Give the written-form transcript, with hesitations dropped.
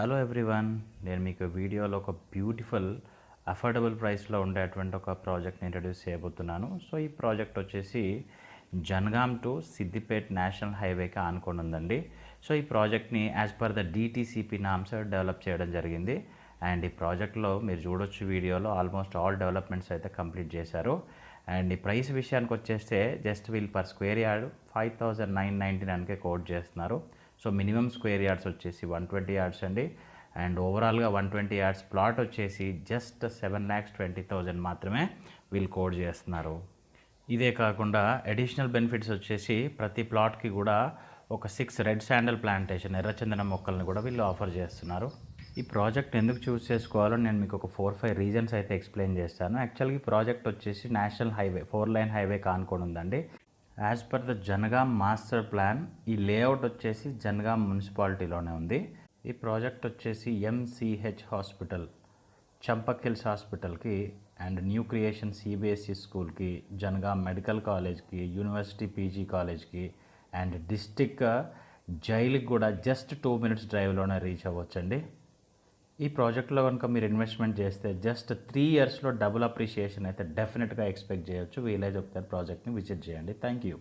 Hello everyone, నేను మీకు వీడియోలో ఒక బ్యూటిఫుల్ అఫోర్డబుల్ ప్రైస్లో ఉండేటువంటి ఒక ప్రాజెక్ట్ని ఇంట్రడ్యూస్ చేయబోతున్నాను. సో ఈ ప్రాజెక్ట్ వచ్చేసి జనగాం టు సిద్దిపేట్ నేషనల్ హైవేకి ఆనుకొని ఉందండి. సో ఈ ప్రాజెక్ట్ని as per the DTCP norms develop చేయడం జరిగింది. అండ్ ఈ ప్రాజెక్ట్లో మీరు చూడొచ్చు వీడియోలో ఆల్మోస్ట్ ఆల్ డెవలప్మెంట్స్ అయితే కంప్లీట్ చేశారు. అండ్ ఈ ప్రైస్ విషయానికి వచ్చేస్తే జస్ట్ వీళ్ళు పర్ స్క్వేర్ యార్డ్ 5,999కే కోట్ చేస్తున్నారు. సో మినిమం స్క్వేర్ యార్డ్స్ వచ్చేసి 120 యార్డ్స్ అండి. అండ్ ఓవరాల్గా 120 యార్డ్స్ ప్లాట్ వచ్చేసి జస్ట్ 7,20,000 మాత్రమే వీళ్ళు కోడ్ చేస్తున్నారు. ఇదే కాకుండా అడిషనల్ బెనిఫిట్స్ వచ్చేసి ప్రతి ప్లాట్కి కూడా ఒక 6 రెడ్ శాండల్ ప్లాంటేషన్ ఎర్రచందనం మొక్కల్ని కూడా వీళ్ళు ఆఫర్ చేస్తున్నారు. ఈ ప్రాజెక్ట్ ఎందుకు చూస్ చేసుకోవాలో నేను మీకు ఒక 4-5 రీజన్స్ అయితే ఎక్స్ప్లెయిన్ చేస్తాను. యాక్చువల్గా ఈ ప్రాజెక్ట్ వచ్చేసి నేషనల్ హైవే 4-లైన్ హైవే కానుకొని ఉందండి. As per the Jangaon master plan ఈ లేఅవుట్ వచ్చేసి జనగాం మున్సిపాలిటీలోనే ఉంది. ఈ ప్రాజెక్ట్ వచ్చేసి ఎంసీహెచ్ హాస్పిటల్, చంపక్ హిల్స్ హాస్పిటల్కి అండ్ న్యూ క్రియేషన్ సిబిఎస్ఈ స్కూల్కి, జనగాం మెడికల్ కాలేజ్కి, యూనివర్సిటీ పీజీ కాలేజ్కి అండ్ డిస్టిక్ జైలుకి కూడా జస్ట్ 2 minutes డ్రైవ్లోనే రీచ్ అవ్వచ్చండి. ఈ ప్రాజెక్ట్లో కనుక మీరు ఇన్వెస్ట్మెంట్ చేస్తే జస్ట్ 3 yearsలో డబుల్ అప్రిషియేషన్ అయితే డెఫినెట్గా ఎక్స్పెక్ట్ చేయొచ్చు. వీలైతే ఒకసారి ప్రాజెక్ట్ని విజిట్ చేయండి. Thank you.